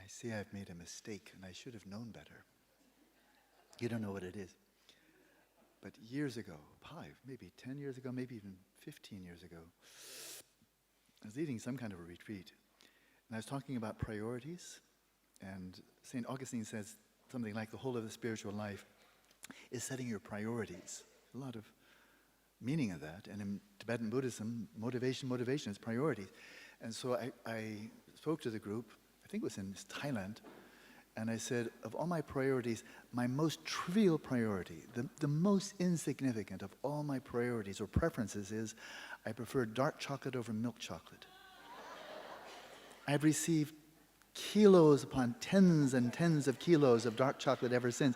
see I've made a mistake and I should have known better. You don't know what it is. But years ago, maybe 10 years ago, maybe even 15 years ago, I was leading some kind of a retreat. And I was talking about priorities. And St. Augustine says something like the whole of the spiritual life is setting your priorities. A lot of meaning of that. And in Tibetan Buddhism, motivation is priorities. And so I spoke to the group, I think it was in Thailand, and I said, of all my priorities, my most trivial priority, the most insignificant of all my priorities or preferences is I prefer dark chocolate over milk chocolate. I've received kilos upon tens and tens of kilos of dark chocolate ever since.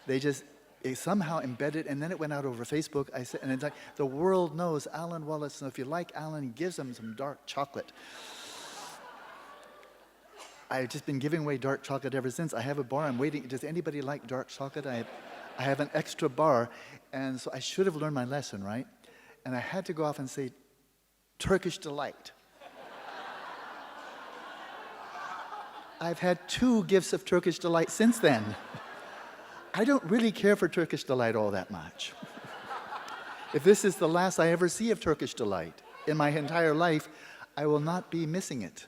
They somehow embedded, and then it went out over Facebook. I said, and it's like, the world knows Alan Wallace, so if you like Alan, give him some dark chocolate. I've just been giving away dark chocolate ever since. I have a bar, I'm waiting. Does anybody like dark chocolate? I have an extra bar, and so I should have learned my lesson, right? And I had to go off and say, Turkish Delight. I've had 2 gifts of Turkish Delight since then. I don't really care for Turkish Delight all that much. If this is the last I ever see of Turkish Delight in my entire life, I will not be missing it.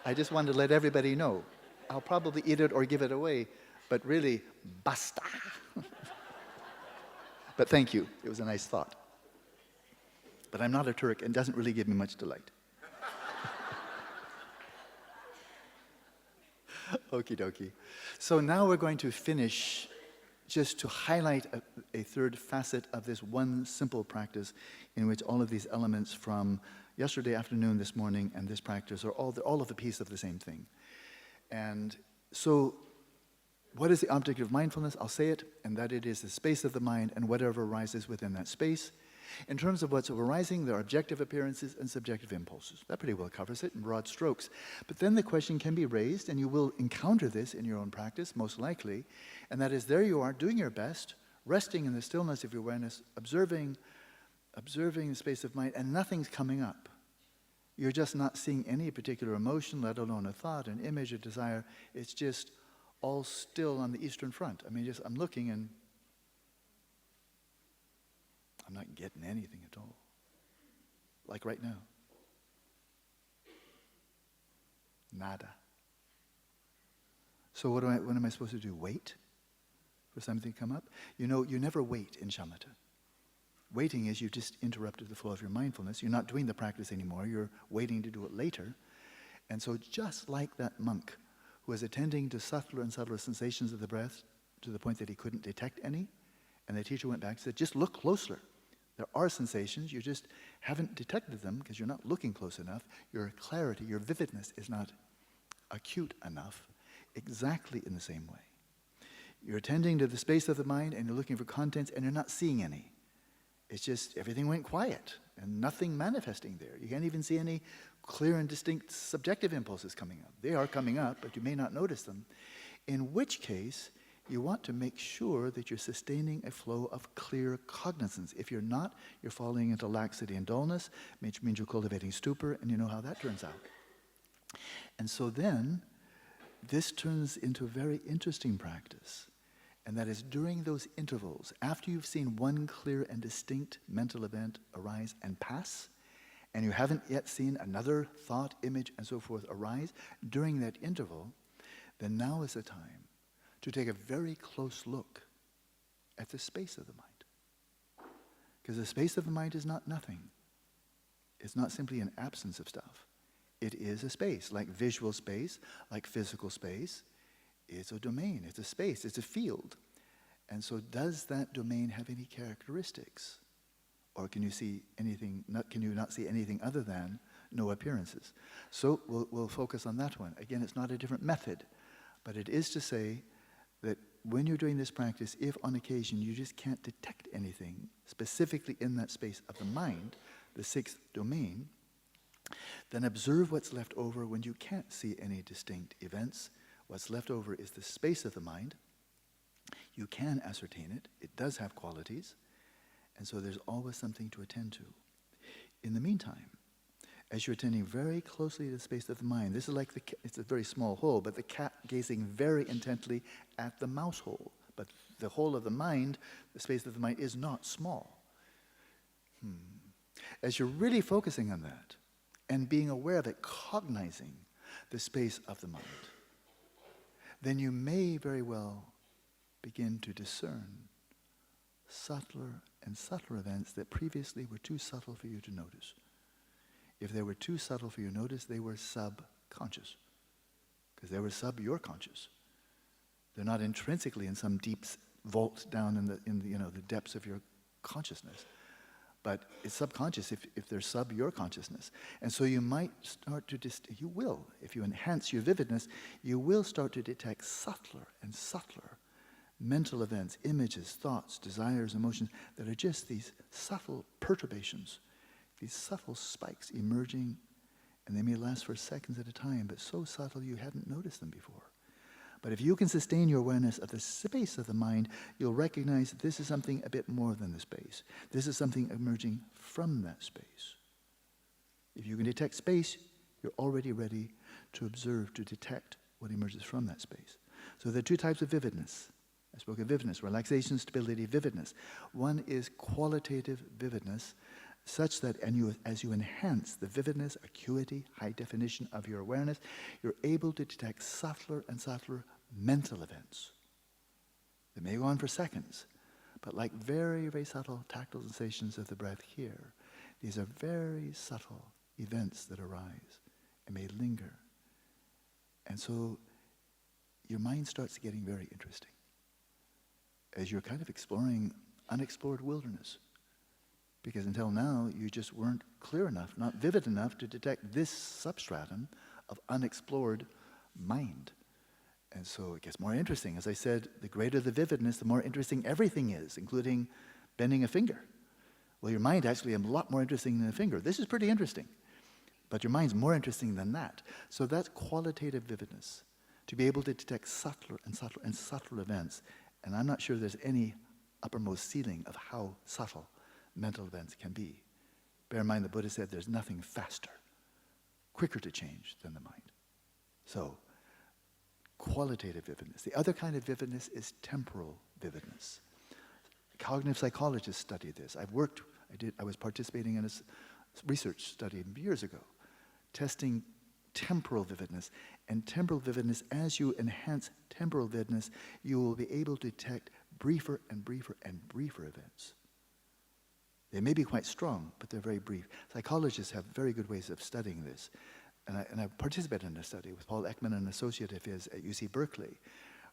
I just wanted to let everybody know. I'll probably eat it or give it away, but really, basta. But thank you. It was a nice thought. But I'm not a Turk, and it doesn't really give me much delight. Okie dokie. So now we're going to finish just to highlight a third facet of this one simple practice in which all of these elements from yesterday afternoon, this morning, and this practice are all of the piece of the same thing. And so what is the object of mindfulness? I'll say it, and that it is the space of the mind and whatever arises within that space. In terms of what's arising, there are objective appearances and subjective impulses. That pretty well covers it in broad strokes. But then the question can be raised, and you will encounter this in your own practice, most likely, and that is there you are, doing your best, resting in the stillness of your awareness, observing the space of mind, and nothing's coming up. You're just not seeing any particular emotion, let alone a thought, an image, a desire. It's just all still on the Eastern Front. I mean, I'm looking and I'm not getting anything at all. Like right now. Nada. So what am I supposed to do? Wait for something to come up? You know, you never wait in Shamatha. Waiting is you just interrupted the flow of your mindfulness. You're not doing the practice anymore. You're waiting to do it later. And so just like that monk who was attending to subtler and subtler sensations of the breath to the point that he couldn't detect any, and the teacher went back and said, just look closer. There are sensations, you just haven't detected them because you're not looking close enough. Your clarity, your vividness is not acute enough. Exactly in the same way. You're attending to the space of the mind and you're looking for contents and you're not seeing any. It's just everything went quiet and nothing manifesting there. You can't even see any clear and distinct subjective impulses coming up. They are coming up, but you may not notice them. In which case, you want to make sure that you're sustaining a flow of clear cognizance. If you're not, you're falling into laxity and dullness, which means you're cultivating stupor, and you know how that turns out. And so then, this turns into a very interesting practice. And that is during those intervals, after you've seen one clear and distinct mental event arise and pass, and you haven't yet seen another thought, image, and so forth arise, during that interval, then now is the time to take a very close look at the space of the mind. Because the space of the mind is not nothing. It's not simply an absence of stuff. It is a space, like visual space, like physical space. It's a domain, it's a space, it's a field. And so does that domain have any characteristics? Or can you see anything, can you not see anything other than no appearances? So we'll focus on that one. Again, it's not a different method, but it is to say that when you're doing this practice, if on occasion you just can't detect anything specifically in that space of the mind, the sixth domain, then observe what's left over when you can't see any distinct events. What's left over is the space of the mind. You can ascertain it. It does have qualities. And so there's always something to attend to. In the meantime, as you're attending very closely to the space of the mind. This is like it's a very small hole, but the cat gazing very intently at the mouse hole. But the whole of the mind, the space of the mind, is not small. As you're really focusing on that and being aware of it, cognizing the space of the mind, then you may very well begin to discern subtler and subtler events that previously were too subtle for you to notice. If they were too subtle for you to notice, they were subconscious, because they were your conscious. They're not intrinsically in some deep vault down in the depths of your consciousness, but it's subconscious if they're your consciousness. And so you might start to you will, if you enhance your vividness, you will start to detect subtler and subtler mental events, images, thoughts, desires, emotions that are just these subtle perturbations, these subtle spikes emerging, and they may last for seconds at a time, but so subtle you hadn't noticed them before. But if you can sustain your awareness of the space of the mind, you'll recognize that this is something a bit more than the space. This is something emerging from that space. If you can detect space, you're already ready to observe, to detect what emerges from that space. So there are two types of vividness. I spoke of vividness, relaxation, stability, vividness. One is qualitative vividness, such that as you enhance the vividness, acuity, high definition of your awareness, you're able to detect subtler and subtler mental events. They may go on for seconds, but like very, very subtle tactile sensations of the breath here, these are very subtle events that arise and may linger. And so your mind starts getting very interesting as you're kind of exploring unexplored wilderness. Because until now, you just weren't clear enough, not vivid enough to detect this substratum of unexplored mind. And so it gets more interesting. As I said, the greater the vividness, the more interesting everything is, including bending a finger. Well, your mind actually is a lot more interesting than a finger. This is pretty interesting. But your mind's more interesting than that. So that's qualitative vividness, to be able to detect subtler and subtler and subtler events. And I'm not sure there's any uppermost ceiling of how subtle mental events can be. Bear in mind, the Buddha said there's nothing faster, quicker to change than the mind. So, qualitative vividness. The other kind of vividness is temporal vividness. Cognitive psychologists study this. I was participating in a research study years ago, testing temporal vividness. And temporal vividness, as you enhance temporal vividness, you will be able to detect briefer and briefer and briefer events. They may be quite strong, but they're very brief. Psychologists have very good ways of studying this. And I participated in a study with Paul Ekman, an associate of his at UC Berkeley,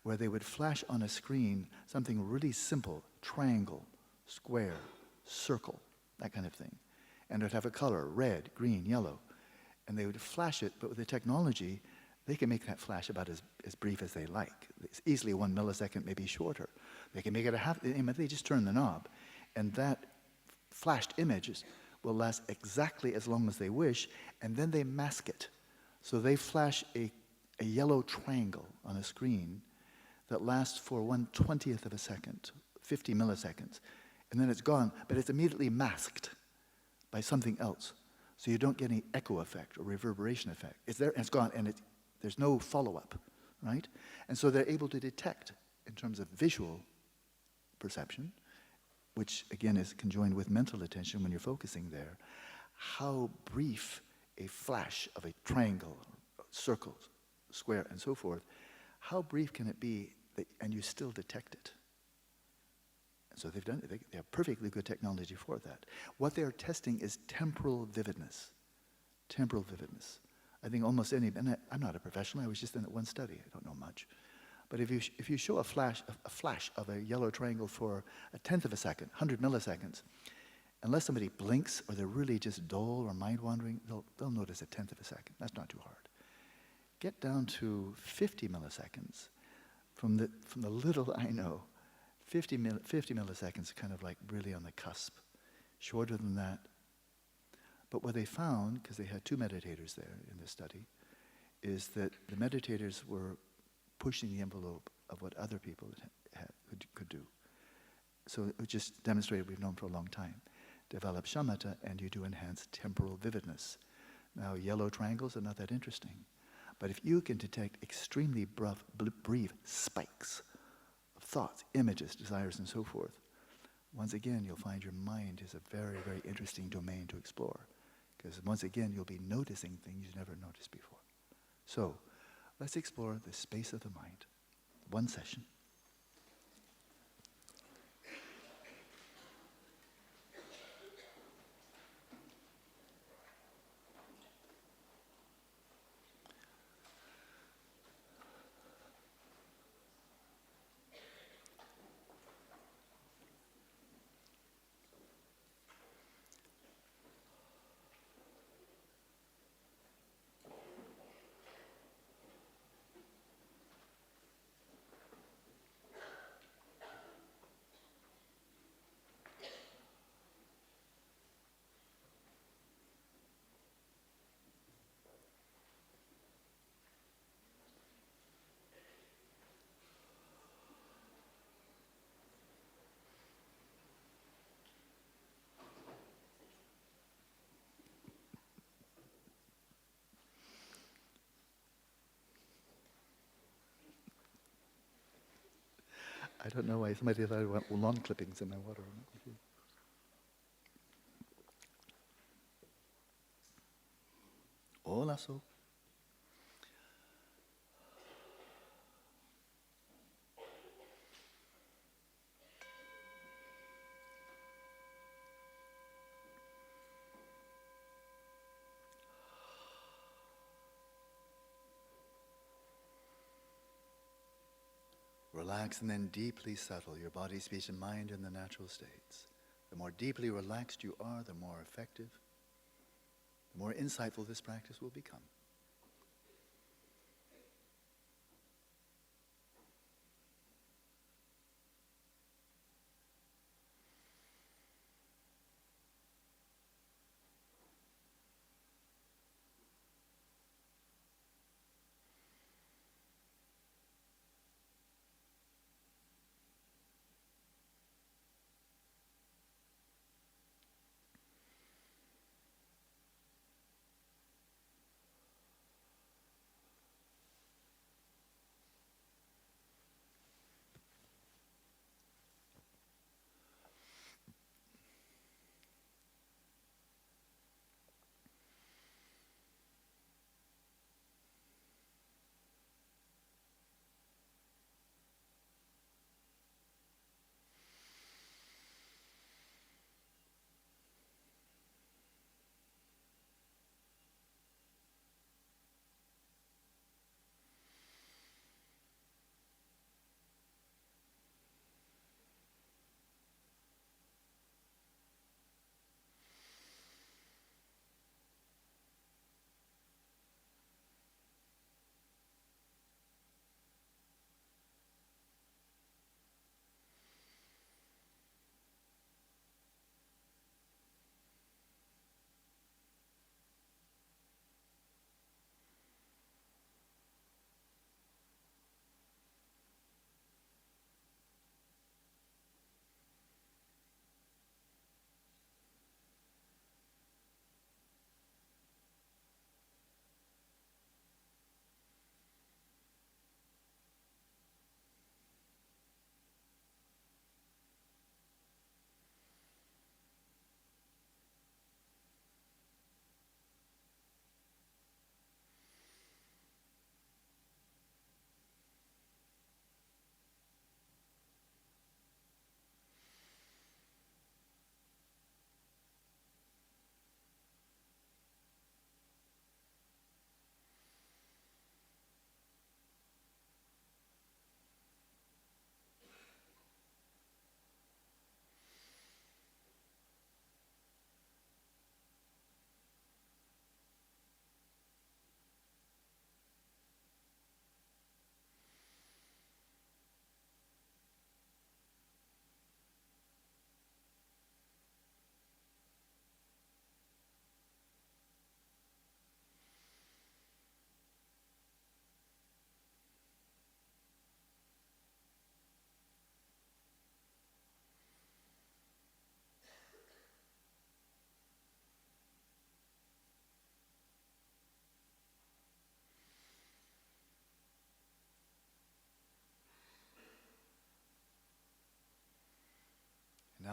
where they would flash on a screen something really simple, triangle, square, circle, that kind of thing. And it would have a color, red, green, yellow. And they would flash it, but with the technology, they can make that flash about as brief as they like. It's easily 1 millisecond, maybe shorter. They can make it they just turn the knob. And that flashed images will last exactly as long as they wish, and then they mask it. So they flash a yellow triangle on a screen that lasts for 1/20th of a second, 50 milliseconds, and then it's gone, but it's immediately masked by something else. So you don't get any echo effect or reverberation effect. It's there and it's gone, and there's no follow-up, right? And so they're able to detect, in terms of visual perception, which again is conjoined with mental attention when you're focusing there, how brief a flash of a triangle, circle, square, and so forth, how brief can it be and you still detect it? And so they've done it. They have perfectly good technology for that. What they are testing is temporal vividness. Temporal vividness. I think almost any, and I'm not a professional, I was just in that one study, I don't know much. But if you show a flash of a yellow triangle for 1/10 of a second, 100 milliseconds, unless somebody blinks or they're really just dull or mind wandering, they'll notice 1/10 of a second. That's not too hard. Get down to 50 milliseconds. From the little I know, 50 milliseconds kind of like really on the cusp. Shorter than that. But what they found, because they had 2 meditators there in this study, is that the meditators were pushing the envelope of what other people could do. So it just demonstrated we've known for a long time. Develop shamatha and you do enhance temporal vividness. Now, yellow triangles are not that interesting. But if you can detect extremely brief spikes of thoughts, images, desires, and so forth, once again, you'll find your mind is a very, very interesting domain to explore. Because once again, you'll be noticing things you never noticed before. So, let's explore the space of the mind. One session. I don't know why somebody thought I want lawn clippings in my water. Hola, so. Relax and then deeply settle your body, speech, and mind in the natural states. The more deeply relaxed you are, the more effective, the more insightful this practice will become.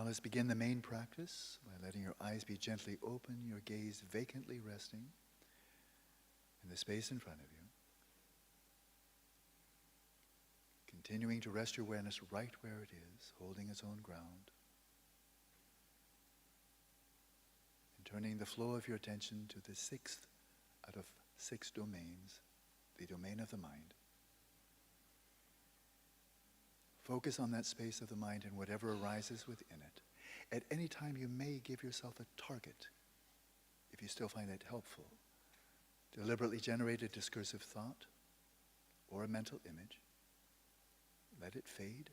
Now let's begin the main practice by letting your eyes be gently open, your gaze vacantly resting in the space in front of you. Continuing to rest your awareness right where it is, holding its own ground. And turning the flow of your attention to the 6th out of 6 domains, the domain of the mind. Focus on that space of the mind and whatever arises within it. At any time you may give yourself a target, if you still find it helpful. Deliberately generate a discursive thought or a mental image. Let it fade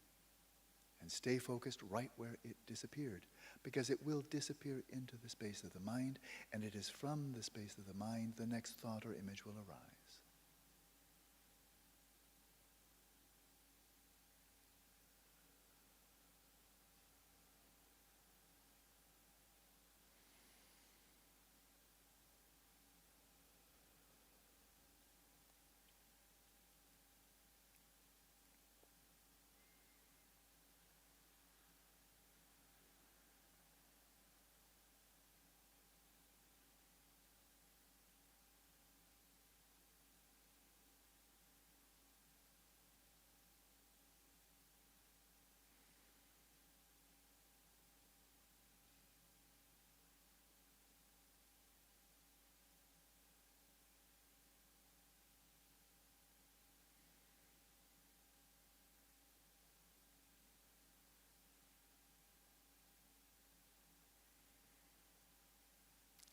and stay focused right where it disappeared, because it will disappear into the space of the mind, and it is from the space of the mind the next thought or image will arise.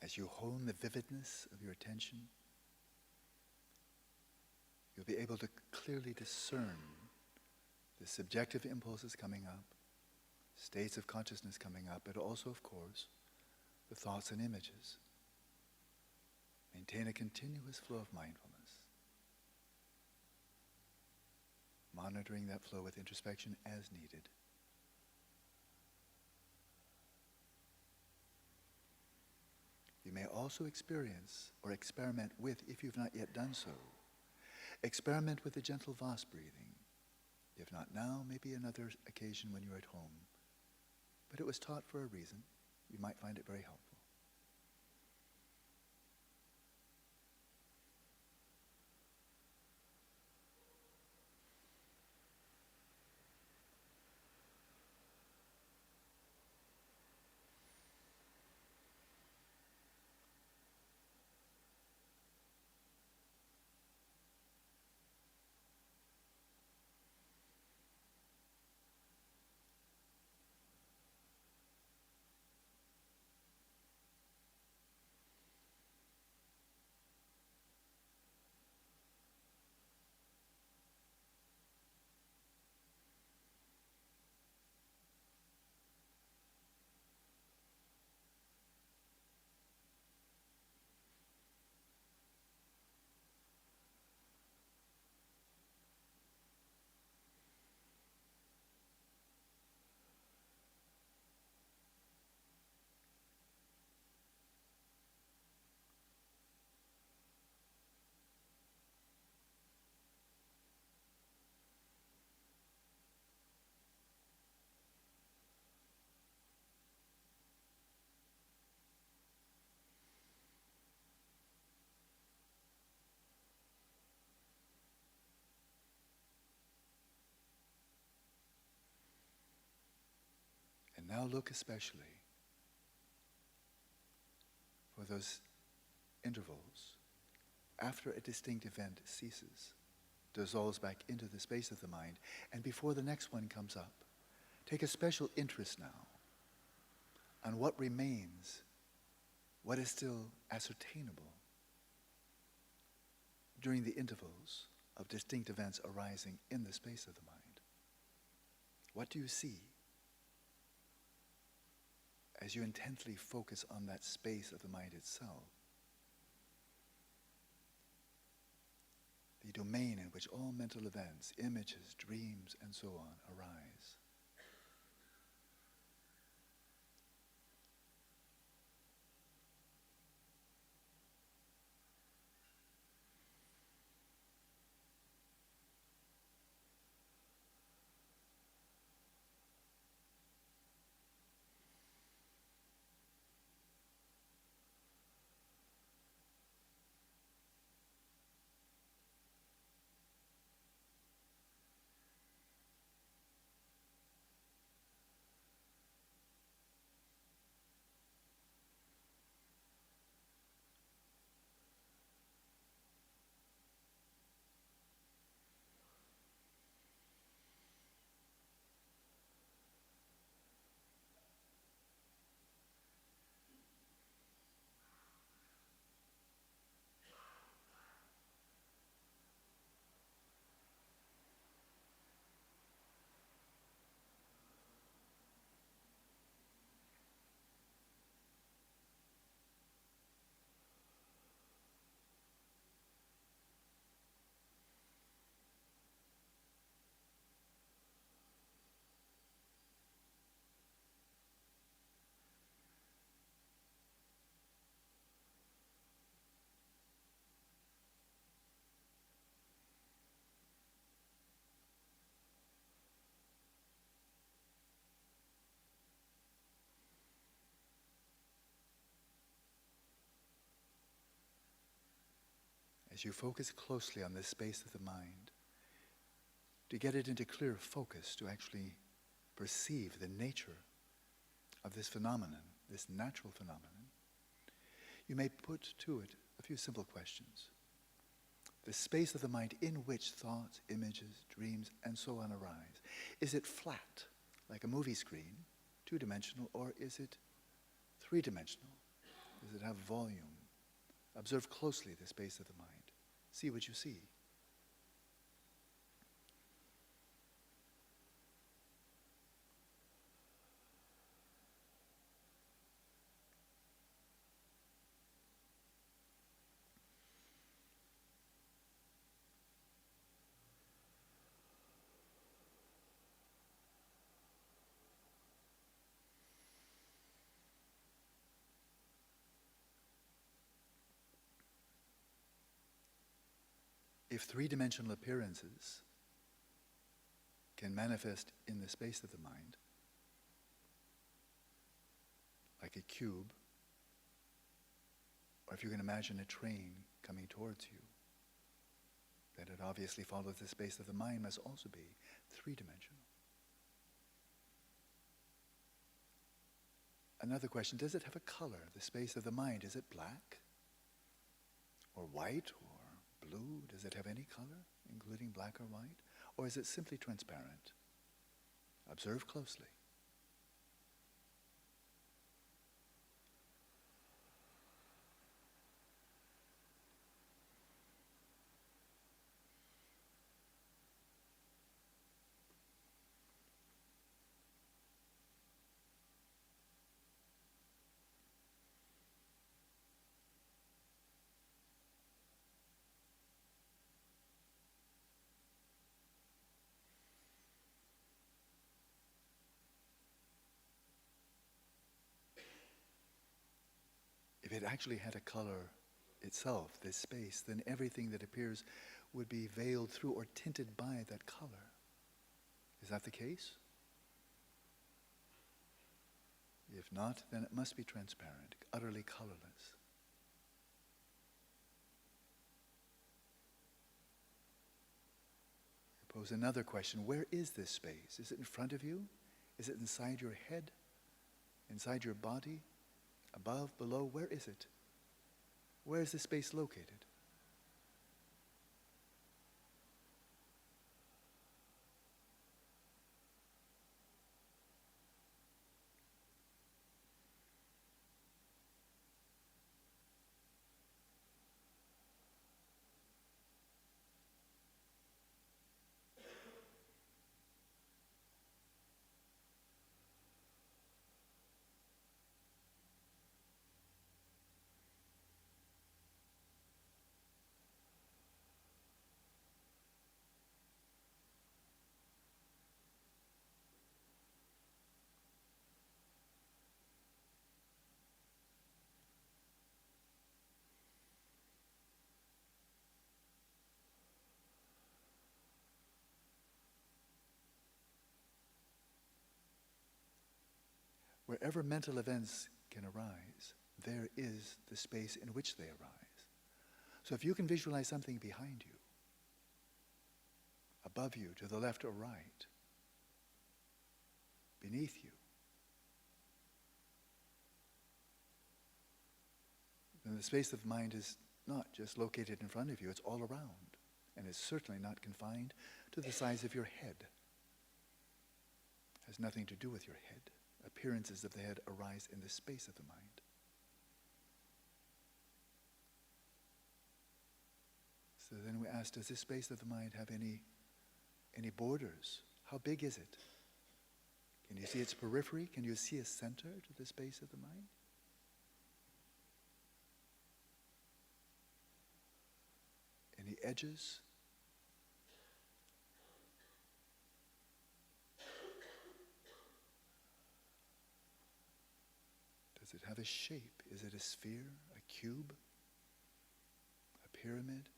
As you hone the vividness of your attention, you'll be able to clearly discern the subjective impulses coming up, states of consciousness coming up, but also, of course, the thoughts and images. Maintain a continuous flow of mindfulness, monitoring that flow with introspection as needed. You may also experience or experiment with, if you've not yet done so, experiment with the gentle Vos breathing. If not now, maybe another occasion when you're at home. But it was taught for a reason. You might find it very helpful. And now look especially for those intervals after a distinct event ceases, dissolves back into the space of the mind, and before the next one comes up. Take a special interest now on what remains, what is still ascertainable during the intervals of distinct events arising in the space of the mind. What do you see as you intently focus on that space of the mind itself? The domain in which all mental events, images, dreams, and so on arise. as you focus closely on this space of the mind, to get it into clear focus, to actually perceive the nature of this phenomenon, this natural phenomenon, you may put to it a few simple questions. The space of the mind in which thoughts, images, dreams, and so on arise. Is it flat, like a movie screen, two-dimensional, or is it three-dimensional? Does it have volume? Observe closely the space of the mind. See what you see. If three-dimensional appearances can manifest in the space of the mind, like a cube, or if you can imagine a train coming towards you, then it obviously follows the space of the mind must also be three-dimensional. Another question, does it have a color, the space of the mind? Is it black or white or blue? Does it have any color, including black or white? Or is it simply transparent? Observe closely. If it actually had a color itself, this space, then everything that appears would be veiled through or tinted by that color. Is that the case? If not, then it must be transparent, utterly colorless. Pose another question. Where is this space? Is it in front of you? Is it inside your head? Inside your body? Above, below? Where is it? Where is this space located? Wherever mental events can arise, there is the space in which they arise. So if you can visualize something behind you, above you, to the left or right, beneath you, then the space of mind is not just located in front of you, it's all around. And it's certainly not confined to the size of your head. It has nothing to do with your head. Appearances of the head arise in the space of the mind. So then we ask, does this space of the mind have any borders? How big is it? Can you see its periphery? Can you see a center to the space of the mind? Any edges? Does it have a shape? Is it a sphere, a cube, a pyramid?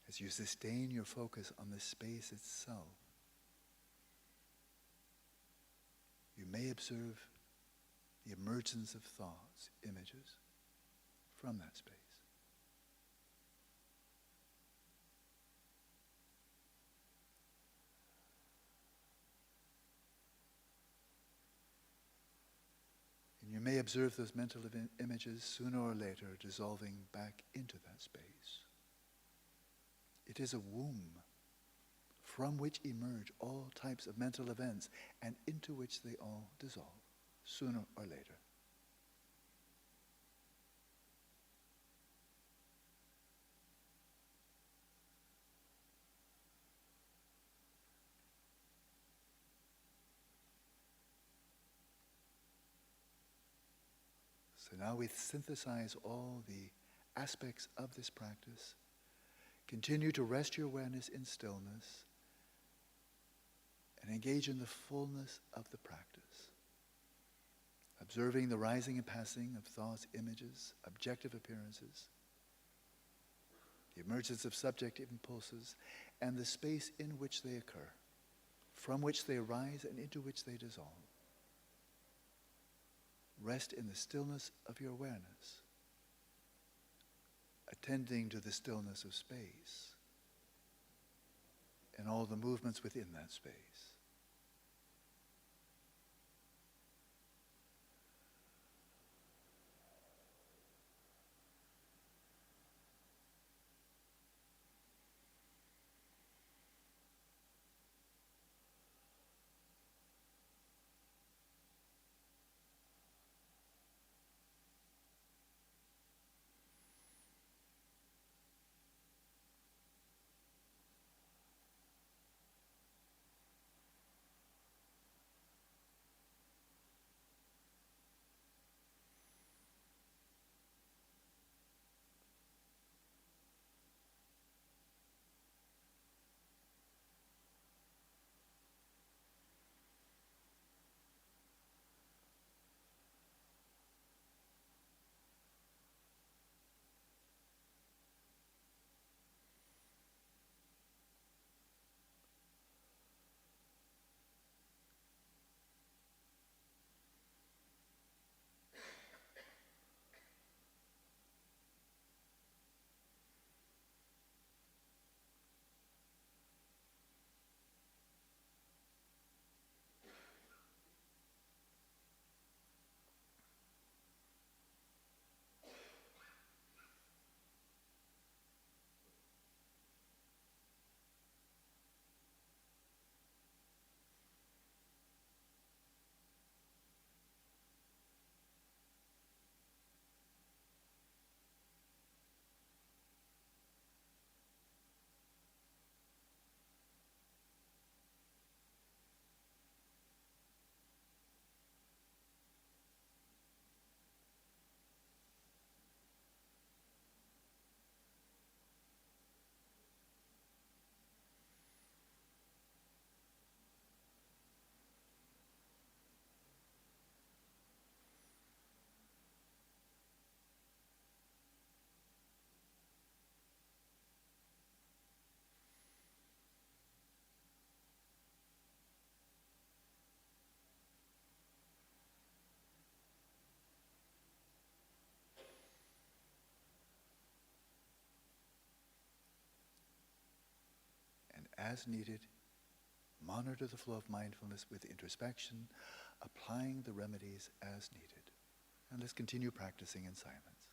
As you sustain your focus on the space itself, you may observe the emergence of thoughts, images, from that space. And you may observe those mental images sooner or later dissolving back into that space. It is a womb from which emerge all types of mental events and into which they all dissolve, sooner or later. So now we synthesize all the aspects of this practice. Continue to rest your awareness in stillness and engage in the fullness of the practice. Observing the rising and passing of thoughts, images, objective appearances, the emergence of subjective impulses, and the space in which they occur, from which they arise and into which they dissolve. Rest in the stillness of your awareness, attending to the stillness of space and all the movements within that space. As needed, monitor the flow of mindfulness with introspection, applying the remedies as needed. And let's continue practicing in silence.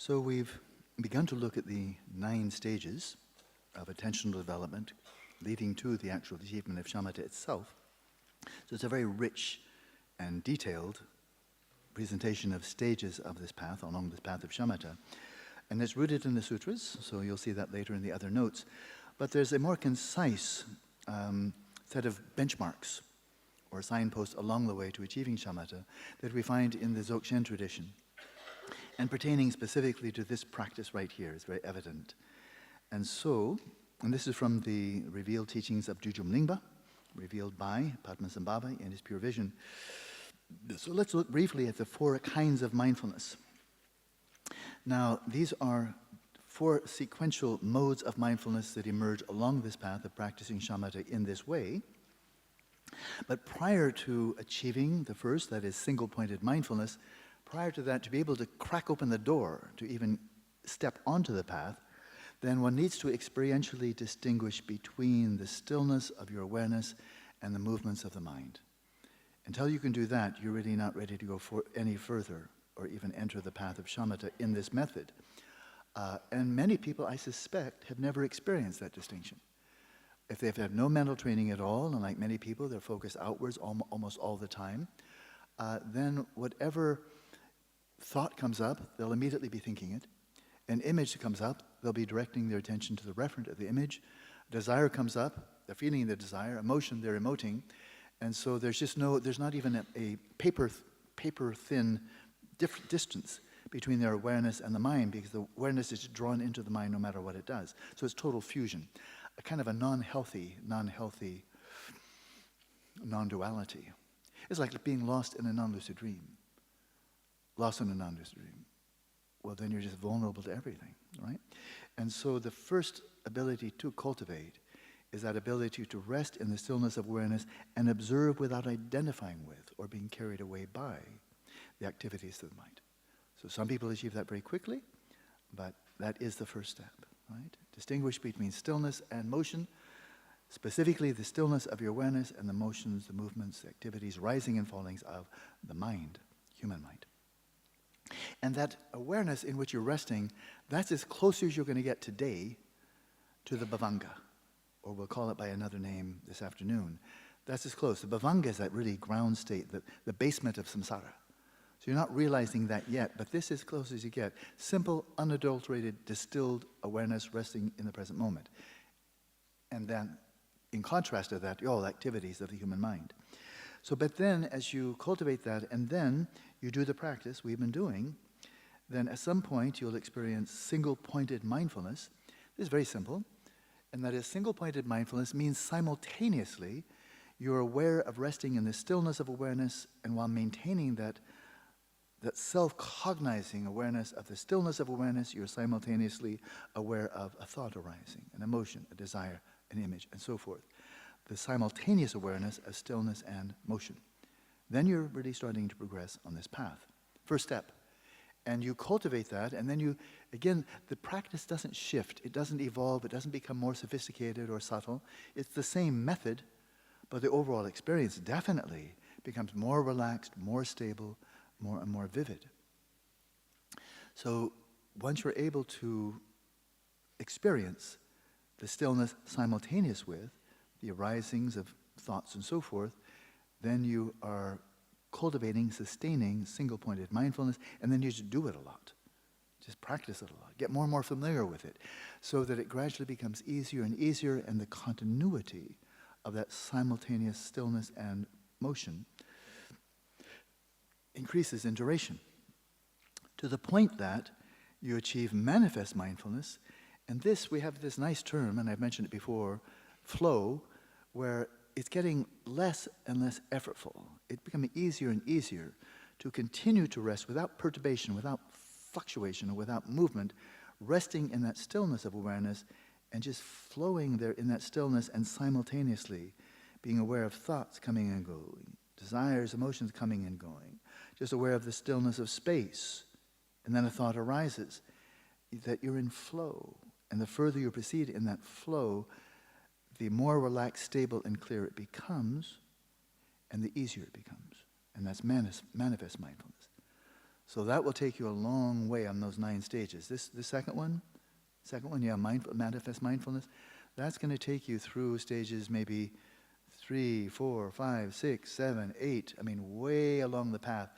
So we've begun to look at the 9 stages of attentional development leading to the actual achievement of shamatha itself. So it's a very rich and detailed presentation of stages of this path, along this path of shamatha. And it's rooted in the sutras, so you'll see that later in the other notes. But there's a more concise set of benchmarks or signposts along the way to achieving shamatha that we find in the Dzogchen tradition. And pertaining specifically to this practice right here is very evident. And so, and this is from the revealed teachings of Jujum Lingpa, revealed by Padmasambhava in his Pure Vision. So let's look briefly at the 4 kinds of mindfulness. Now, these are 4 sequential modes of mindfulness that emerge along this path of practicing shamatha in this way. But prior to achieving the first, that is single-pointed mindfulness, prior to that, to be able to crack open the door, to even step onto the path, then one needs to experientially distinguish between the stillness of your awareness and the movements of the mind. Until you can do that, you're really not ready to go any further or even enter the path of shamatha in this method. And many people, I suspect, have never experienced that distinction. If they've had no mental training at all, and like many people, they're focused outwards almost all the time, then whatever thought comes up, they'll immediately be thinking it. An image comes up, they'll be directing their attention to the referent of the image. Desire comes up, they're feeling the desire. Emotion, they're emoting. And so there's not even a paper-thin distance between their awareness and the mind, because the awareness is drawn into the mind no matter what it does. So it's total fusion, a kind of a non-healthy non-duality. It's like being lost in a non-lucid dream. Lost in a non-lucid dream. Well, then you're just vulnerable to everything, right? And so the first ability to cultivate is that ability to rest in the stillness of awareness and observe without identifying with or being carried away by the activities of the mind. So some people achieve that very quickly, but that is the first step, right? Distinguish between stillness and motion, specifically the stillness of your awareness and the motions, the movements, the activities, rising and fallings of the mind, human mind. And that awareness in which you're resting, that's as close as you're going to get today to the bhavanga, or we'll call it by another name this afternoon. That's as close. The bhavanga is that really ground state, the basement of samsara. So you're not realizing that yet, but this is as close as you get. Simple, unadulterated, distilled awareness resting in the present moment. And then, in contrast to that, all activities of the human mind. So, but then, as you cultivate that, and then you do the practice we've been doing, then at some point you'll experience single-pointed mindfulness. This is very simple, and that is single-pointed mindfulness means simultaneously you're aware of resting in the stillness of awareness, and while maintaining that self-cognizing awareness of the stillness of awareness, you're simultaneously aware of a thought arising, an emotion, a desire, an image, and so forth. The simultaneous awareness of stillness and motion. Then you're really starting to progress on this path. First step. And you cultivate that, and then you, again, the practice doesn't shift. It doesn't evolve. It doesn't become more sophisticated or subtle. It's the same method, but the overall experience definitely becomes more relaxed, more stable, more and more vivid. So once you're able to experience the stillness simultaneous with the arisings of thoughts and so forth, then you are cultivating, sustaining single-pointed mindfulness, and then you just do it a lot. Just practice it a lot. Get more and more familiar with it so that it gradually becomes easier and easier, and the continuity of that simultaneous stillness and motion increases in duration to the point that you achieve manifest mindfulness. And this, we have this nice term, and I've mentioned it before, flow, where it's getting less and less effortful. It's becoming easier and easier to continue to rest without perturbation, without fluctuation, or without movement, resting in that stillness of awareness and just flowing there in that stillness, and simultaneously being aware of thoughts coming and going, desires, emotions coming and going, just aware of the stillness of space. And then a thought arises, that you're in flow. And the further you proceed in that flow, the more relaxed, stable, and clear it becomes, and the easier it becomes. And that's manifest mindfulness. So that will take you a long way on those 9 stages. The second one, yeah, manifest mindfulness, that's going to take you through stages maybe 3, 4, 5, 6, 7, 8. I mean, way along the path.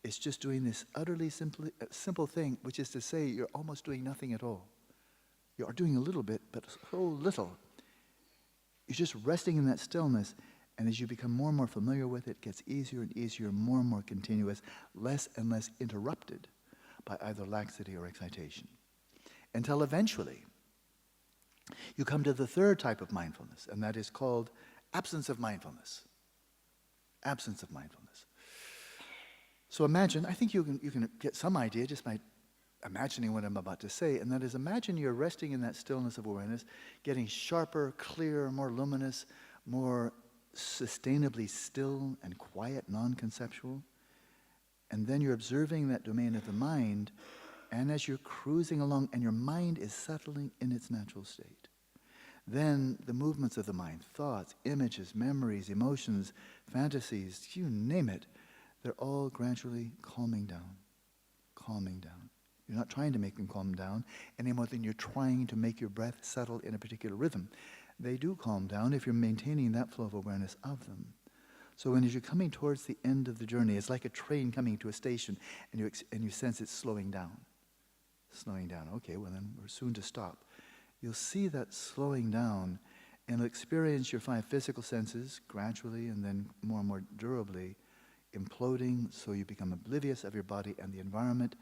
It's just doing this utterly simple thing, which is to say you're almost doing nothing at all. You are doing a little bit, but so little. You're just resting in that stillness, and as you become more and more familiar with it, it gets easier and easier, more and more continuous, less and less interrupted by either laxity or excitation. Until eventually, you come to the third type of mindfulness, and that is called absence of mindfulness. Absence of mindfulness. So imagine, I think you can get some idea just by imagining what I'm about to say, and that is, imagine you're resting in that stillness of awareness, getting sharper, clearer, more luminous, more sustainably still and quiet, non-conceptual. And then you're observing that domain of the mind, and as you're cruising along and your mind is settling in its natural state, then the movements of the mind, thoughts, images, memories, emotions, fantasies, you name it, they're all gradually calming down, calming down. You're not trying to make them calm down any more than you're trying to make your breath settle in a particular rhythm. They do calm down if you're maintaining that flow of awareness of them. So when as you're coming towards the end of the journey, it's like a train coming to a station, and you sense it's slowing down. Slowing down. Okay, well then we're soon to stop. You'll see that slowing down, and you'll experience your 5 physical senses gradually and then more and more durably imploding, so you become oblivious of your body and the environment,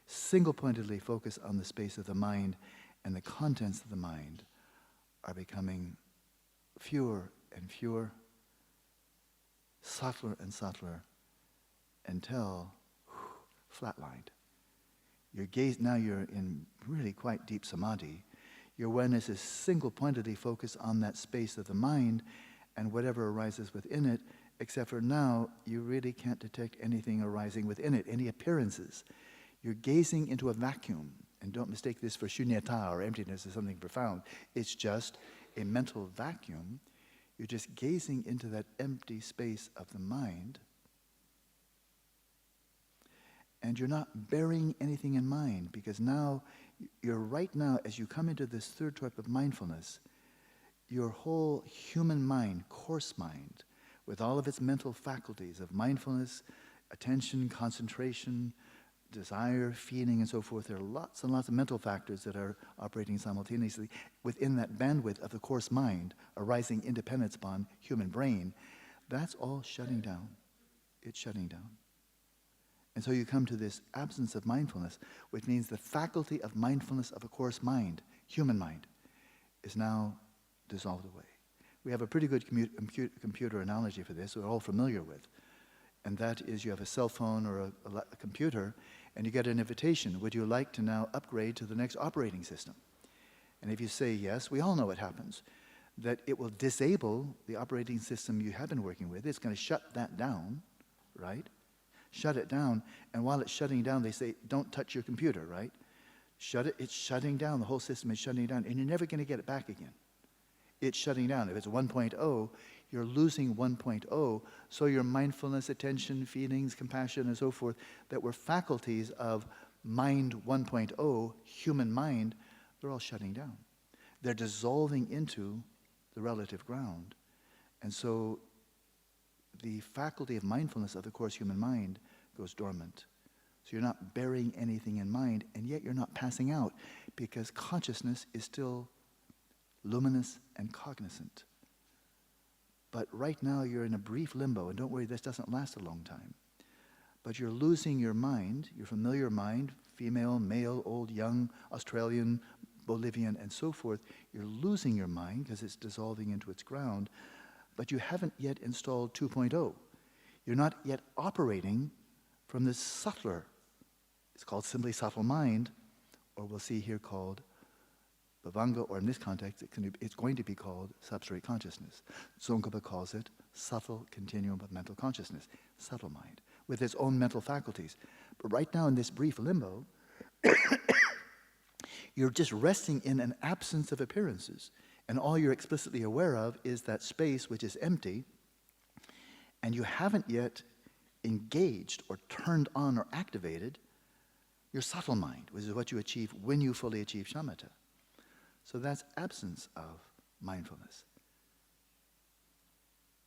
single-pointedly focus on the space of the mind, and the contents of the mind are becoming fewer and fewer, subtler and subtler, until flatlined. Your gaze, now you're in really quite deep samadhi. Your awareness is single-pointedly focused on that space of the mind and whatever arises within it, except for now, you really can't detect anything arising within it, any appearances. You're gazing into a vacuum, and don't mistake this for shunyata or emptiness or something profound. It's just a mental vacuum. You're just gazing into that empty space of the mind, and you're not bearing anything in mind, because now, you're right now, as you come into this third type of mindfulness, your whole human mind, coarse mind, with all of its mental faculties of mindfulness, attention, concentration, desire, feeling, and so forth. There are lots and lots of mental factors that are operating simultaneously within that bandwidth of the coarse mind, arising independence upon human brain. That's all shutting down. It's shutting down. And so you come to this absence of mindfulness, which means the faculty of mindfulness of a coarse mind, human mind, is now dissolved away. We have a pretty good computer analogy for this, we're all familiar with. And that is, you have a cell phone or a computer, and you get an invitation. Would you like to now upgrade to the next operating system? And if you say yes, we all know what happens. That it will disable the operating system you have been working with. It's going to shut that down, right? Shut it down. And while it's shutting down, they say, don't touch your computer, right? Shut it. It's shutting down. The whole system is shutting down. And you're never going to get it back again. It's shutting down. If it's 1.0, you're losing 1.0, so your mindfulness, attention, feelings, compassion, and so forth, that were faculties of mind 1.0, human mind, they're all shutting down. They're dissolving into the relative ground. And so the faculty of mindfulness of the coarse human mind goes dormant. So you're not bearing anything in mind, and yet you're not passing out, because consciousness is still luminous and cognizant. But right now you're in a brief limbo, and don't worry, this doesn't last a long time. But you're losing your mind, your familiar mind, female, male, old, young, Australian, Bolivian, and so forth. You're losing your mind because it's dissolving into its ground, but you haven't yet installed 2.0. You're not yet operating from this subtler, it's called simply subtle mind, or we'll see here called Bhavanga, or in this context, it's going to be called substrate consciousness. Tsongkhapa calls it subtle continuum of mental consciousness, subtle mind, with its own mental faculties. But right now in this brief limbo, you're just resting in an absence of appearances. And all you're explicitly aware of is that space which is empty, and you haven't yet engaged or turned on or activated your subtle mind, which is what you achieve when you fully achieve shamatha. So that's absence of mindfulness.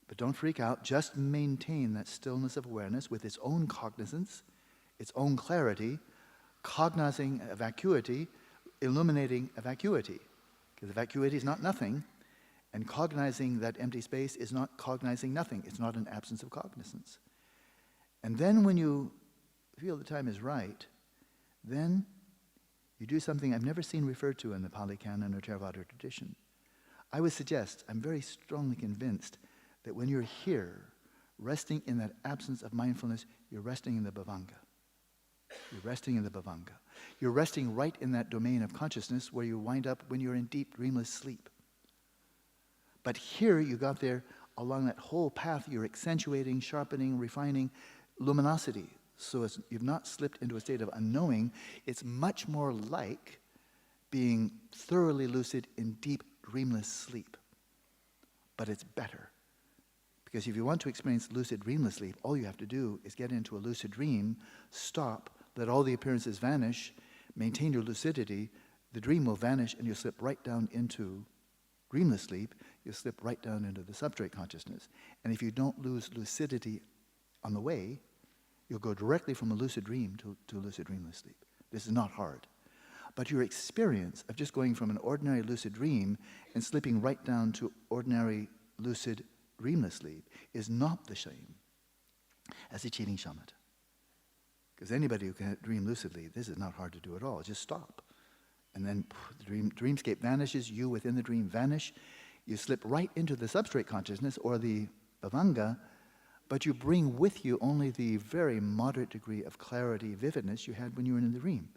But don't freak out. Just maintain that stillness of awareness with its own cognizance, its own clarity, cognizing a vacuity, illuminating a vacuity. Because the vacuity is not nothing, and cognizing that empty space is not cognizing nothing. It's not an absence of cognizance. And then when you feel the time is right, then you do something I've never seen referred to in the Pali Canon or Theravada tradition. I would suggest, I'm very strongly convinced, that when you're here, resting in that absence of mindfulness, you're resting in the bhavanga. You're resting in the bhavanga. You're resting right in that domain of consciousness where you wind up when you're in deep, dreamless sleep. But here, you got there along that whole path, you're accentuating, sharpening, refining luminosity. So you've not slipped into a state of unknowing. It's much more like being thoroughly lucid in deep, dreamless sleep. But it's better. Because if you want to experience lucid, dreamless sleep, all you have to do is get into a lucid dream, stop, let all the appearances vanish, maintain your lucidity, the dream will vanish, and you'll slip right down into dreamless sleep. You'll slip right down into the substrate consciousness. And if you don't lose lucidity on the way, you'll go directly from a lucid dream to a lucid dreamless sleep. This is not hard. But your experience of just going from an ordinary lucid dream and slipping right down to ordinary lucid dreamless sleep is not the same as achieving shamatha. Because anybody who can dream lucidly, this is not hard to do at all. Just stop. And then the dreamscape vanishes, you within the dream vanish. You slip right into the substrate consciousness or the bhavanga, but you bring with you only the very moderate degree of clarity, vividness you had when you were in the dream.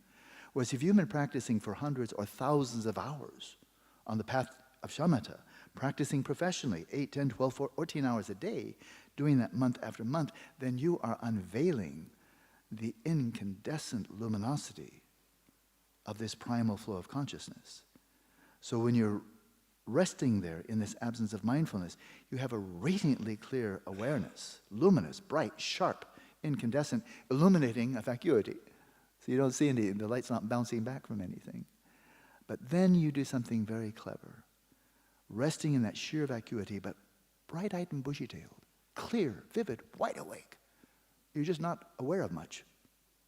Whereas if you've been practicing for hundreds or thousands of hours on the path of shamatha, practicing professionally, 8, 10, 12, 14 hours a day, doing that month after month, then you are unveiling the incandescent luminosity of this primal flow of consciousness. So when you're resting there in this absence of mindfulness, you have a radiantly clear awareness, luminous, bright, sharp, incandescent, illuminating a vacuity. So you don't see any, the light's not bouncing back from anything. But then you do something very clever. Resting in that sheer vacuity, but bright-eyed and bushy-tailed, clear, vivid, wide awake. You're just not aware of much,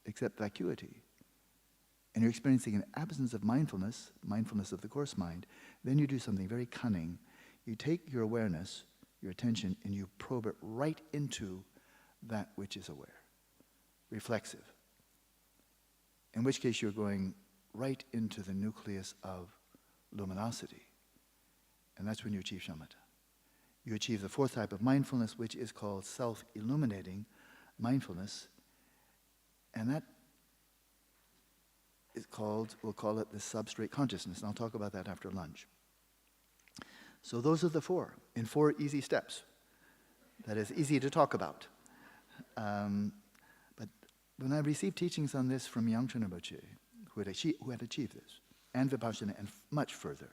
except vacuity. And you're experiencing an absence of mindfulness, mindfulness of the coarse mind. Then you do something very cunning. You take your awareness, your attention, and you probe it right into that which is aware, reflexive. In which case you're going right into the nucleus of luminosity. And that's when you achieve shamatha. You achieve the fourth type of mindfulness, which is called self-illuminating mindfulness. And that is called, we'll call it the substrate consciousness. And I'll talk about that after lunch. So those are the four, in 4 easy steps. That is easy to talk about. But when I received teachings on this from Yangchen Rinpoche, who had achieved this, and Vipassana, and much further,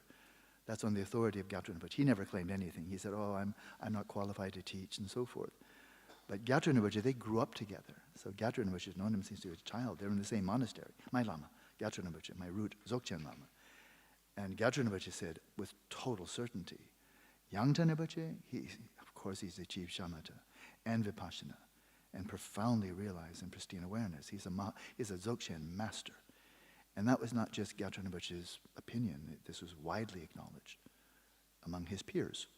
that's on the authority of Gyatso Rinpoche. He never claimed anything. He said, oh, I'm not qualified to teach, and so forth. But Gyatso Rinpoche, they grew up together. So Gyatso Rinpoche has known him since he was a child. They're in the same monastery. My Lama, Gyatso Rinpoche, my root, Dzogchen Lama. And Gyatso Rinpoche said, with total certainty, Yangchen Rinpoche, of course he's achieved shamatha and Vipassana, and profoundly realized in pristine awareness. He's a Dzogchen master. And that was not just Gyatso Rinpoche's opinion. This was widely acknowledged among his peers.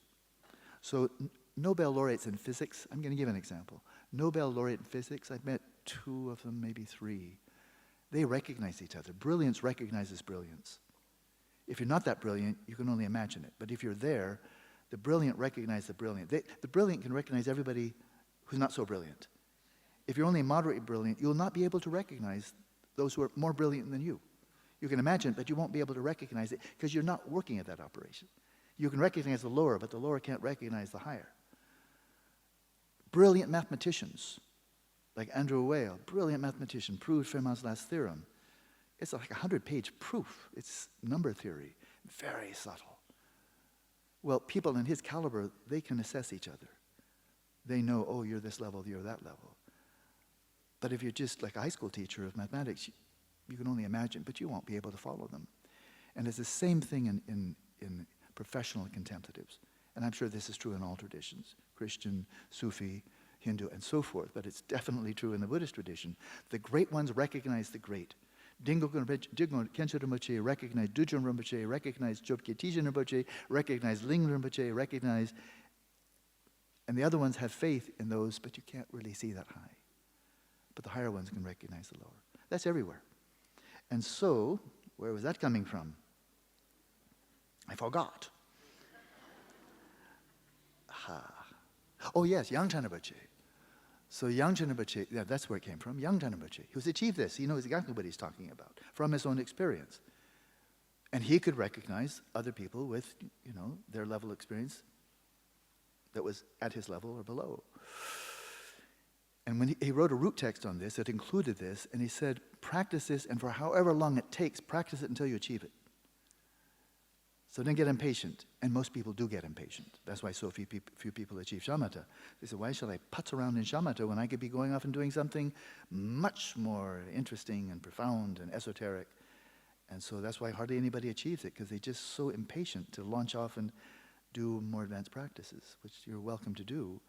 So Nobel laureates in physics, I'm going to give an example. Nobel laureate in physics, I've met 2 of them, maybe 3. They recognize each other. Brilliance recognizes brilliance. If you're not that brilliant, you can only imagine it. But if you're there, the brilliant recognize the brilliant. The brilliant can recognize everybody who's not so brilliant. If you're only moderately brilliant, you'll not be able to recognize those who are more brilliant than you. You can imagine it, but you won't be able to recognize it because you're not working at that operation. You can recognize the lower, but the lower can't recognize the higher. Brilliant mathematicians, like Andrew Weil, brilliant mathematician, proved Fermat's last theorem. It's like a 100-page proof. It's number theory, very subtle. Well, people in his caliber, they can assess each other. They know, oh, you're this level, you're that level. But if you're just like a high school teacher of mathematics, You can only imagine, but you won't be able to follow them. And it's the same thing in professional contemplatives. And I'm sure this is true in all traditions, Christian, Sufi, Hindu, and so forth, but it's definitely true in the Buddhist tradition. The great ones recognize the great. Dingo Kensho Rinpoche recognize Dujun Rinpoche, recognize Chobke Tijin Rinpoche, recognize Ling Rinpoche, recognize, and the other ones have faith in those, but you can't really see that high. But the higher ones can recognize the lower. That's everywhere. And so, where was that coming from? I forgot. Oh yes, Yangchen Rinpoche. So Yangchen Rinpoche, yeah, that's where it came from, Yangchen Rinpoche. He achieved this. He knows exactly what he's talking about from his own experience. And he could recognize other people with, their level of experience that was at his level or below. And when he wrote a root text on this, it included this, and he said, practice this, and for however long it takes, practice it until you achieve it. So don't get impatient. And most people do get impatient. That's why so few people achieve shamatha. They say, why should I putz around in shamatha when I could be going off and doing something much more interesting and profound and esoteric? And so that's why hardly anybody achieves it, because they're just so impatient to launch off and do more advanced practices, which you're welcome to do.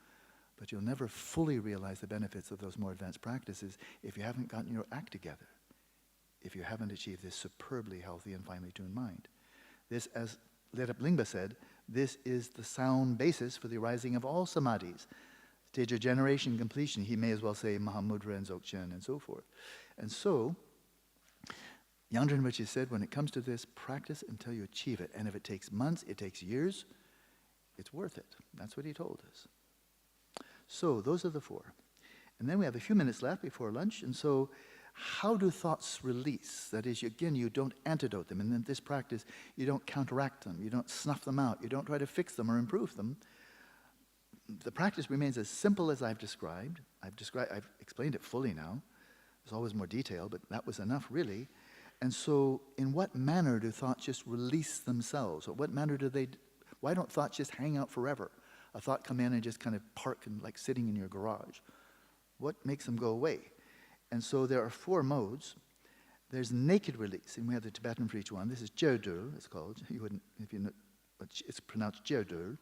But you'll never fully realize the benefits of those more advanced practices if you haven't gotten your act together, if you haven't achieved this superbly healthy and finely tuned mind. This, as Lerab Lingpa said, this is the sound basis for the arising of all samadhis. Stage of generation completion, he may as well say Mahamudra and Dzogchen and so forth. And so, Yangchen Rinpoche said, when it comes to this, practice until you achieve it. And if it takes months, it takes years, it's worth it. That's what he told us. So, those are the four. And then we have a few minutes left before lunch, and so how do thoughts release? That is, again, you don't antidote them. And in this practice, you don't counteract them. You don't snuff them out. You don't try to fix them or improve them. The practice remains as simple as I've described. I've explained it fully now. There's always more detail, but that was enough, really. And so, in what manner do thoughts just release themselves? Or what manner why don't thoughts just hang out forever? A thought come in and just kind of park and like sitting in your garage. What makes them go away? And so there are four modes. There's naked release, and we have the Tibetan for each one. This is Jerdul, it's called. You wouldn't, if you know, but it's pronounced Jerdul.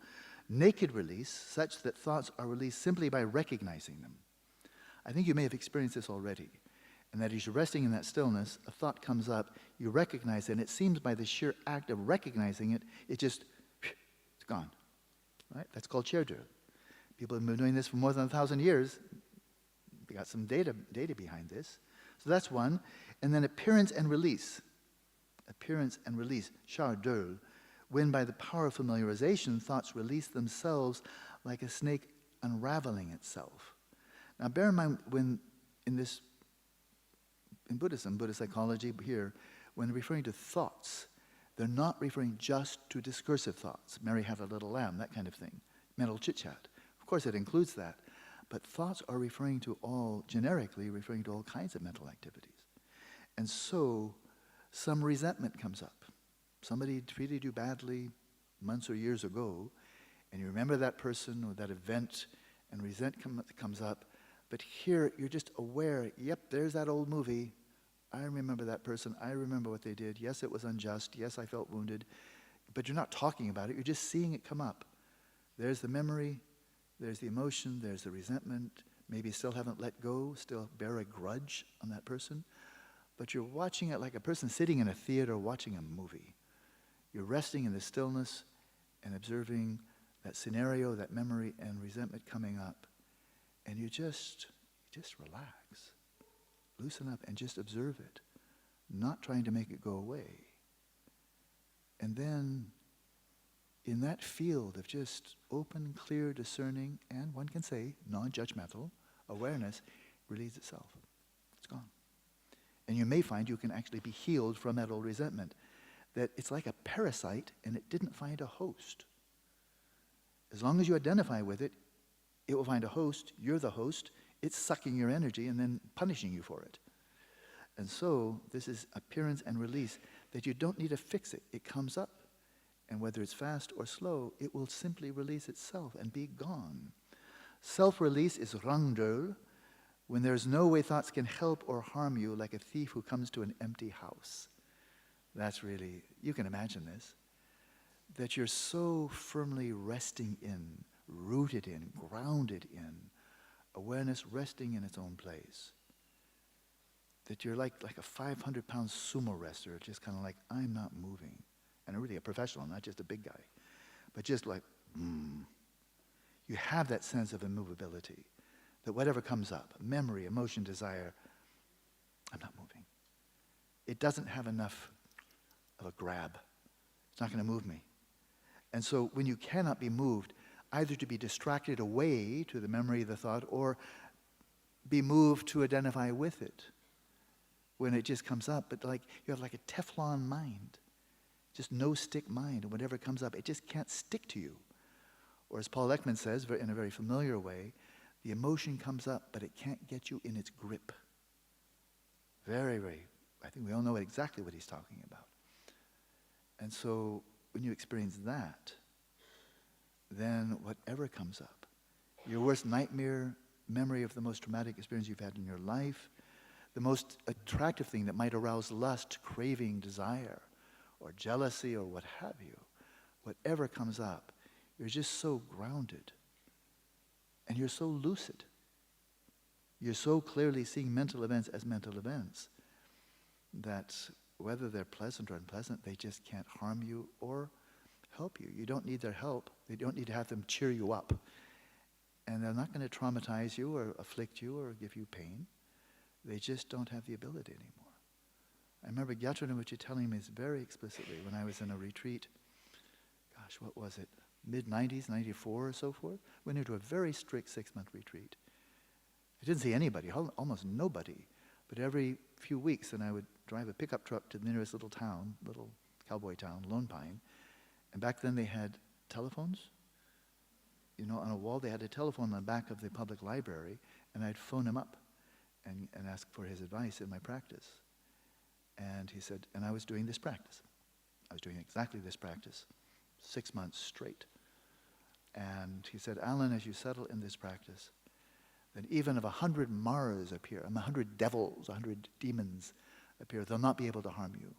Naked release, such that thoughts are released simply by recognizing them. I think you may have experienced this already, and that as you're resting in that stillness, a thought comes up, you recognize it, and it seems by the sheer act of recognizing it, it's gone. Right? That's called Jerdul. People have been doing this for more than 1,000 years. We got some data behind this. So that's one. And then appearance and release. Appearance and release, Shardul, when by the power of familiarization, thoughts release themselves like a snake unraveling itself. Now bear in mind, when in Buddhism, Buddhist psychology here, when referring to thoughts, they're not referring just to discursive thoughts. Mary had a little lamb, that kind of thing. Mental chit-chat. Of course it includes that. But thoughts are generically referring to all kinds of mental activities. And so, some resentment comes up. Somebody treated you badly months or years ago, and you remember that person or that event, and resentment comes up. But here, you're just aware, yep, there's that old movie. I remember that person. I remember what they did. Yes, it was unjust. Yes, I felt wounded. But you're not talking about it. You're just seeing it come up. There's the memory. There's the emotion, there's the resentment, maybe still haven't let go, still bear a grudge on that person. But you're watching it like a person sitting in a theater watching a movie. You're resting in the stillness and observing that scenario, that memory and resentment coming up. And you just relax, loosen up and just observe it, not trying to make it go away. And then in that field of just open, clear, discerning, and one can say non-judgmental awareness, relieves itself. It's gone. And you may find you can actually be healed from that old resentment. That it's like a parasite and it didn't find a host. As long as you identify with it, it will find a host, you're the host, it's sucking your energy and then punishing you for it. And so this is appearance and release, that you don't need to fix it. It comes up. And whether it's fast or slow, it will simply release itself and be gone. Self-release is rangdol, when there's no way thoughts can help or harm you, like a thief who comes to an empty house. That's really, you can imagine this, that you're so firmly resting in, rooted in, grounded in, awareness resting in its own place, that you're like a 500-pound sumo wrestler, just kind of like, I'm not moving. And really a professional, not just a big guy, but just like, You have that sense of immovability, that whatever comes up, memory, emotion, desire, I'm not moving. It doesn't have enough of a grab. It's not going to move me. And so when you cannot be moved, either to be distracted away to the memory of the thought or be moved to identify with it when it just comes up, but like you have like a Teflon mind, just no stick mind, and whatever comes up, it just can't stick to you. Or as Paul Ekman says, in a very familiar way, the emotion comes up, but it can't get you in its grip. Very, very, I think we all know exactly what he's talking about. And so when you experience that, then whatever comes up, your worst nightmare, memory of the most traumatic experience you've had in your life, the most attractive thing that might arouse lust, craving, desire, or jealousy, or what have you, whatever comes up, you're just so grounded, and you're so lucid. You're so clearly seeing mental events as mental events that whether they're pleasant or unpleasant, they just can't harm you or help you. You don't need their help. They don't need to have them cheer you up. And they're not going to traumatize you or afflict you or give you pain. They just don't have the ability anymore. I remember Gyatso Rinpoche telling me this very explicitly when I was in a retreat. Gosh, what was it? Mid-90s, 94 or so forth. Went into a very strict 6-month retreat. I didn't see anybody, almost nobody. But every few weeks, then I would drive a pickup truck to the nearest little town, little cowboy town, Lone Pine. And back then they had telephones. You know, on a wall they had a telephone on the back of the public library, and I'd phone him up and ask for his advice in my practice. And he said, and I was doing this practice. I was doing exactly this practice, 6 months straight. And he said, Alan, as you settle in this practice, then even if 100 Maras appear, 100 devils, 100 demons appear, they'll not be able to harm you.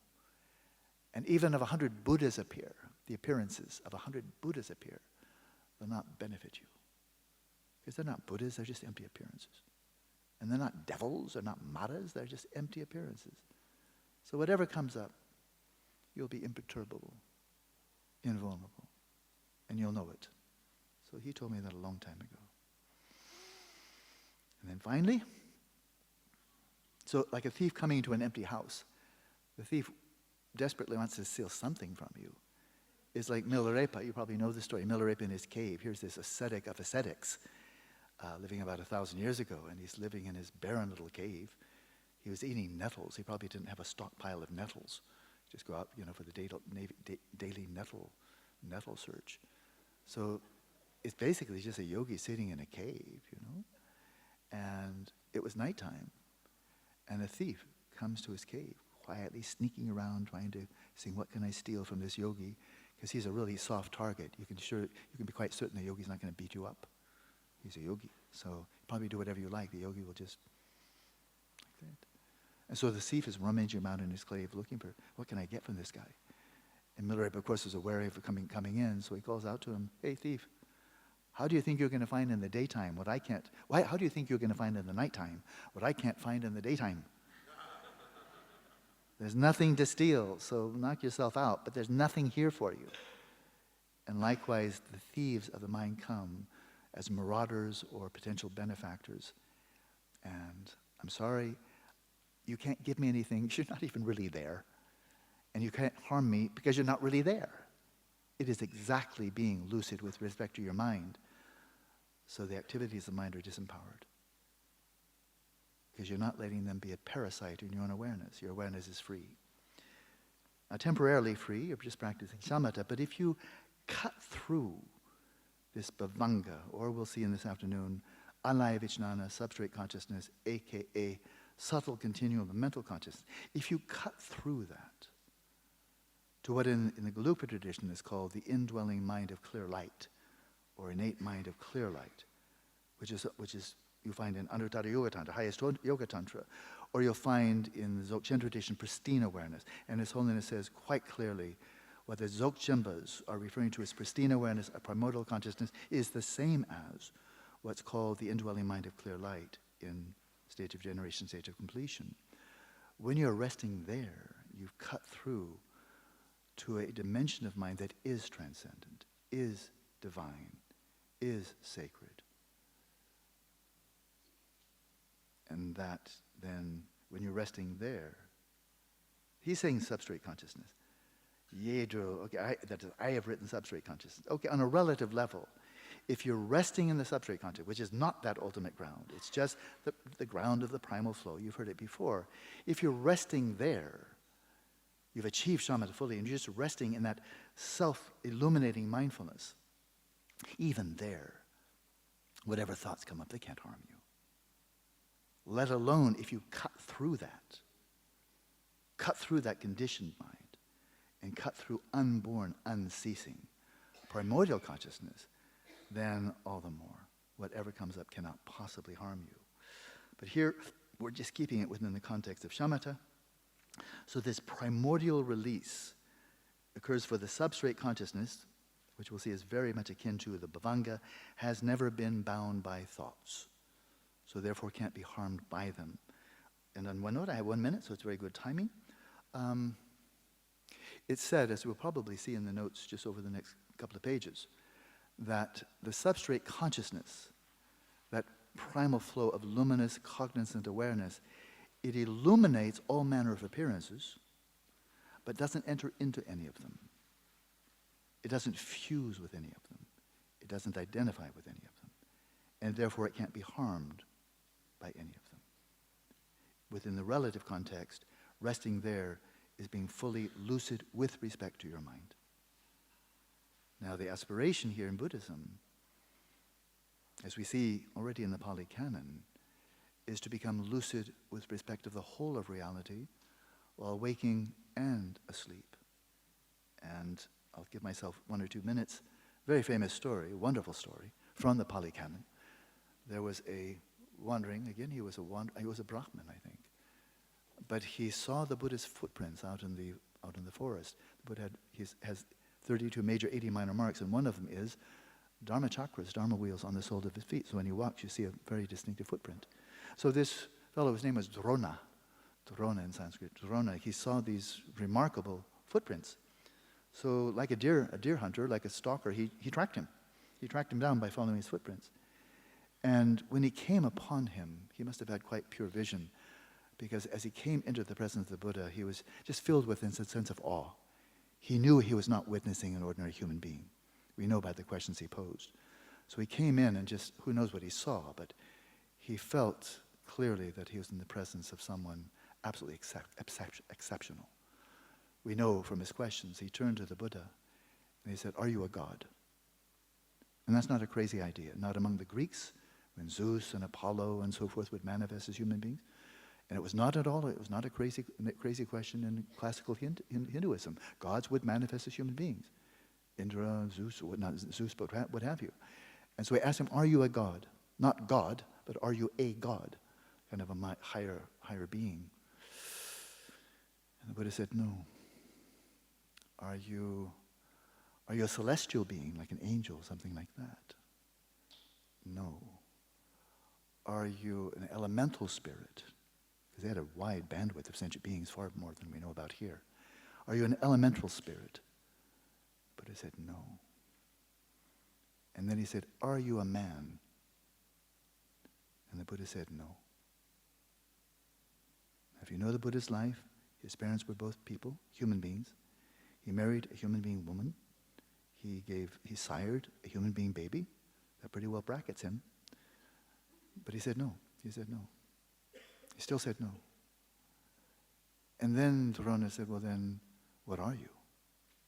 And even if 100 Buddhas appear, the appearances of 100 Buddhas appear, they'll not benefit you. Because they're not Buddhas, they're just empty appearances. And they're not devils, they're not Maras, they're just empty appearances. So whatever comes up, you'll be imperturbable, invulnerable, and you'll know it. So he told me that a long time ago. And then finally, so like a thief coming into an empty house, the thief desperately wants to steal something from you. It's like Milarepa, you probably know the story. Milarepa in his cave, here's this ascetic of ascetics, living about 1,000 years ago, and he's living in his barren little cave. He was eating nettles. He probably didn't have a stockpile of nettles. Just go out, for the daily nettle search. So it's basically just a yogi sitting in a cave, And it was nighttime, and a thief comes to his cave, quietly sneaking around, trying to see what can I steal from this yogi, because he's a really soft target. You can be quite certain the yogi's not going to beat you up. He's a yogi, so probably do whatever you like. The yogi will just like that. And so the thief is rummaging around in his cave, looking for what can I get from this guy. And Milarepa, of course, is aware of coming in, so he calls out to him, "Hey, thief, how do you think you're going to find in the daytime what I can't? How do you think you're going to find in the nighttime what I can't find in the daytime? There's nothing to steal, so knock yourself out, but there's nothing here for you." And likewise, the thieves of the mind come as marauders or potential benefactors. And I'm sorry, you can't give me anything. You're not even really there. And you can't harm me because you're not really there. It is exactly being lucid with respect to your mind. So the activities of mind are disempowered. Because you're not letting them be a parasite in your own awareness. Your awareness is free. Now, temporarily free, you're just practicing shamatha, but if you cut through this bhavanga, or we'll see in this afternoon, alaya vijnana, substrate consciousness, aka subtle continuum of mental consciousness, if you cut through that to what in the Gelugpa tradition is called the indwelling mind of clear light, or innate mind of clear light, which is you find in Untitled Yoga Tantra, highest Yoga Tantra, or you'll find in the Dzogchen tradition Pristine Awareness. And His Holiness says quite clearly what the Dzogchenpas are referring to as pristine awareness, a primordial consciousness, is the same as what's called the indwelling mind of clear light in stage of generation, stage of completion. When you're resting there, you've cut through to a dimension of mind that is transcendent, is divine, is sacred. And that then, when you're resting there, he's saying substrate consciousness. Yedro, okay, I have written substrate consciousness. Okay, on a relative level, if you're resting in the substrate consciousness, which is not that ultimate ground, it's just the ground of the primal flow, you've heard it before. If you're resting there, you've achieved shamatha fully, and you're just resting in that self-illuminating mindfulness. Even there, whatever thoughts come up, they can't harm you. Let alone if you cut through that conditioned mind, and cut through unborn, unceasing primordial consciousness, then all the more. Whatever comes up cannot possibly harm you. But here, we're just keeping it within the context of shamatha. So this primordial release occurs for the substrate consciousness, which we'll see is very much akin to the bhavanga, has never been bound by thoughts, so therefore can't be harmed by them. And on one note, I have 1 minute, so it's very good timing. It's said, as we'll probably see in the notes just over the next couple of pages, that the substrate consciousness, that primal flow of luminous cognizant awareness, it illuminates all manner of appearances, but doesn't enter into any of them. It doesn't fuse with any of them. It doesn't identify with any of them. And therefore it can't be harmed by any of them. Within the relative context, resting there is being fully lucid with respect to your mind. Now the aspiration here in Buddhism, as we see already in the Pali Canon, is to become lucid with respect to the whole of reality while waking and asleep. And I'll give myself 1 or 2 minutes. Very famous story, wonderful story, from the Pali Canon. There was a wandering, again, he was a Brahmin, I think. But he saw the Buddha's footprints out in the forest. The Buddha has 32 major, 80 minor marks, and one of them is Dharma chakras, Dharma wheels on the soles of his feet. So when he walks, you see a very distinctive footprint. So this fellow, his name was Drona in Sanskrit, Drona, he saw these remarkable footprints. So like a deer hunter, like a stalker, he tracked him. He tracked him down by following his footprints. And when he came upon him, he must have had quite pure vision, because as he came into the presence of the Buddha, he was just filled with a sense of awe. He knew he was not witnessing an ordinary human being. We know by the questions he posed. So he came in and just, who knows what he saw, but he felt clearly that he was in the presence of someone absolutely exceptional. We know from his questions, he turned to the Buddha and he said, "Are you a god?" And that's not a crazy idea. Not among the Greeks, when Zeus and Apollo and so forth would manifest as human beings. And it was not at all, it was not a crazy question in classical Hinduism. Gods would manifest as human beings. Indra, Zeus, not Zeus, but what have you. And so he asked him, "Are you a god?" Not God, but are you a god? Kind of a higher being. And the Buddha said, "No. Are you a celestial being, like an angel, something like that?" "No." "Are you an elemental spirit?" Because they had a wide bandwidth of sentient beings, far more than we know about here. "Are you an elemental spirit?" Buddha said, "No." And then he said, "Are you a man?" And the Buddha said, "No." If you know the Buddha's life, his parents were both people, human beings. He married a human being woman. He sired a human being baby. That pretty well brackets him. But he said no. He said no. He still said no. And then Drona said, "Well then, what are you?"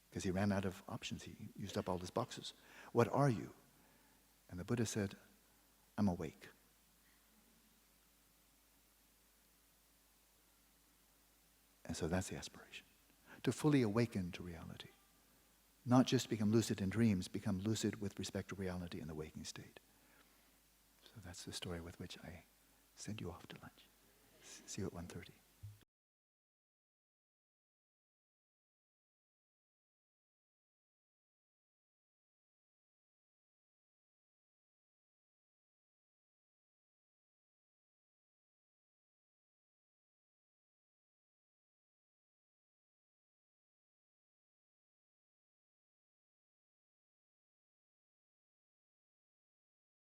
Because he ran out of options. He used up all his boxes. "What are you?" And the Buddha said, "I'm awake." And so that's the aspiration. To fully awaken to reality. Not just become lucid in dreams, become lucid with respect to reality in the waking state. So that's the story with which I send you off to lunch. See you at 1:30.